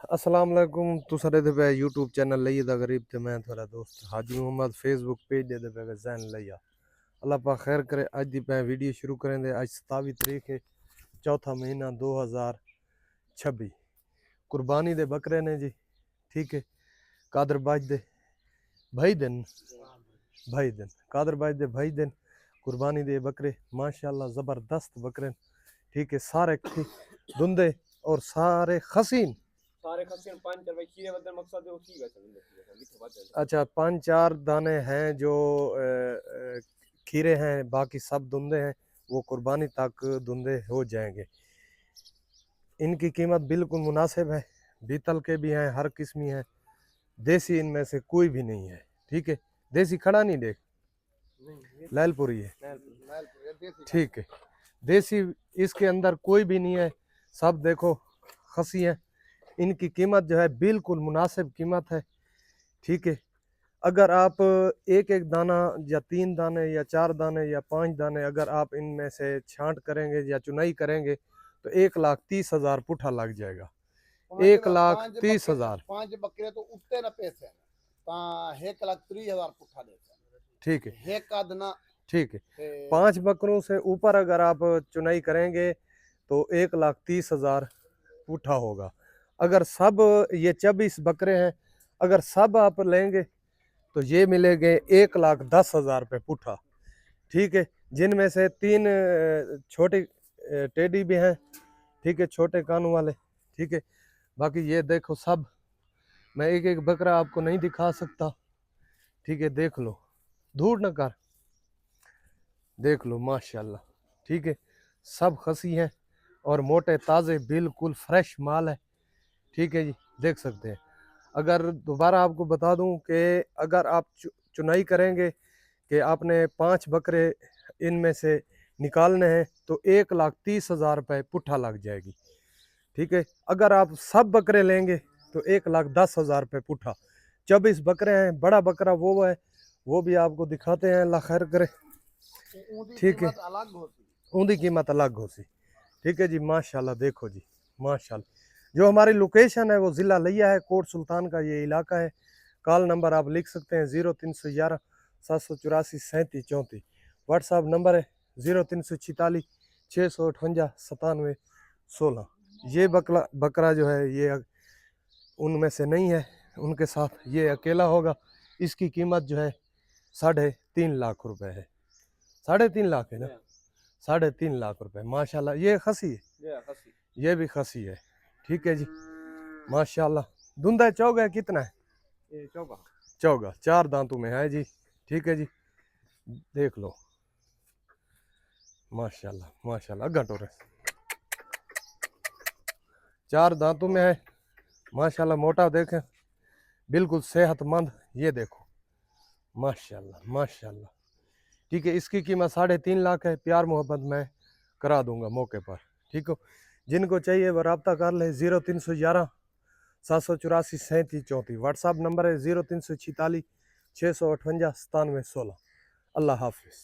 अस्सलाम वालेकुम। तुस दे पे यूट्यूब चैनल लइए दा गरीब ते मैं थोड़ा दोस्त हाजी मोहम्मद फेसबुक पेज दे पे जैन लिया। अल्लाह पाक खैर करे। आज दी पे वीडियो शुरू करें दे। आज 27 तारीख है, चौथा महीना 2026। कुर्बानी दे बकरे ने जी, ठीक है। कादर बाज दे भाई दिन, कादर बाज दे भाई दिन कुर्बानी दे बकरे माशाल्लाह ज़बरदस्त बकरे, ठीक है। सारे धुंधे और सारे खसीन। अच्छा, 5-4 दाने हैं जो खीरे हैं, बाकी सब धुंधे हैं। वो कुर्बानी तक धुंधे हो जाएंगे। इनकी कीमत बिल्कुल मुनासिब है। बीतल के भी हैं, हर किस्मी है। देसी इनमें से कोई भी नहीं है, ठीक है। देसी खड़ा नहीं देख, लैलपुरी है, ठीक है। देसी इसके अंदर कोई भी नहीं है, सब देखो खसी है। इनकी कीमत जो है बिल्कुल मुनासिब कीमत है, ठीक है। अगर आप एक एक दाना या 3 दाने या 4 दाने या 5 दाने अगर आप इनमें से छांट करेंगे या चुनाई करेंगे तो 1,30,000 पुठा लग जाएगा। 1,30,000 5 बकरे तो उठते ना पैसे 1,30,000 पुठा देते, ठीक है, एक आदना, ठीक है। 5 बकरों से ऊपर अगर आप चुनाई करेंगे तो 1,30,000 पुठा होगा। अगर सब ये 24 बकरे हैं, अगर सब आप लेंगे तो ये मिलेंगे 1,10,000 रुपये पुठा, ठीक है। जिनमें से 3 छोटे टेडी भी हैं, ठीक है, छोटे कानों वाले, ठीक है। बाकी ये देखो सब, मैं एक एक बकरा आपको नहीं दिखा सकता, ठीक है। देख लो, धूड़ न कर, देख लो माशाल्लाह, ठीक है। सब खसी हैं और मोटे ताज़े बिल्कुल फ्रेश माल है, ठीक है जी, देख सकते हैं। अगर दोबारा आपको बता दूं कि अगर आप चुनाई करेंगे कि आपने 5 बकरे इनमें से निकालने हैं तो 1,30,000 रुपये पुट्ठा लग जाएगी, ठीक है। अगर आप सब बकरे लेंगे तो 1,10,000 रुपये पुट्ठा। 24 बकरे हैं, बड़ा बकरा वो है, वो भी आपको दिखाते हैं, अल्लाह खैर करे, ठीक है। उनकी कीमत अलग होती, ठीक है जी। माशाल्लाह देखो जी, माशाल्लाह। जो हमारी लोकेशन है वो ज़िला लिया है, कोट सुल्तान का ये इलाका है। कॉल नंबर आप लिख सकते हैं 0311 784 3734। व्हाट्सअप नंबर है 0346 658 97 16। ये बकरा जो है ये उनमें से नहीं है, उनके साथ ये अकेला होगा। इसकी कीमत जो है 3.5 लाख रुपए है। 3.5 लाख है ना, 3.5 लाख रुपए माशाल्लाह। ये खसी है, ये भी खसी है, ठीक है जी, माशाल्लाह। धुंधा चौगा है, कितना है? चौगा 4 दांतों में है जी, ठीक है जी, देख लो माशाल्लाह माशाल्लाह। घटोरे 4 दांतों में है माशाल्लाह। मोटा देखें, बिल्कुल सेहतमंद, ये देखो माशाल्लाह माशाल्लाह, ठीक है। इसकी कीमत 3.5 लाख है। प्यार मोहब्बत मैं करा दूंगा मौके पर, ठीक हो। जिनको चाहिए वो रब्ता कर ले 0311 784 3734। व्हाट्सअप नंबर है 0346 658 97 16। अल्लाह हाफिज़।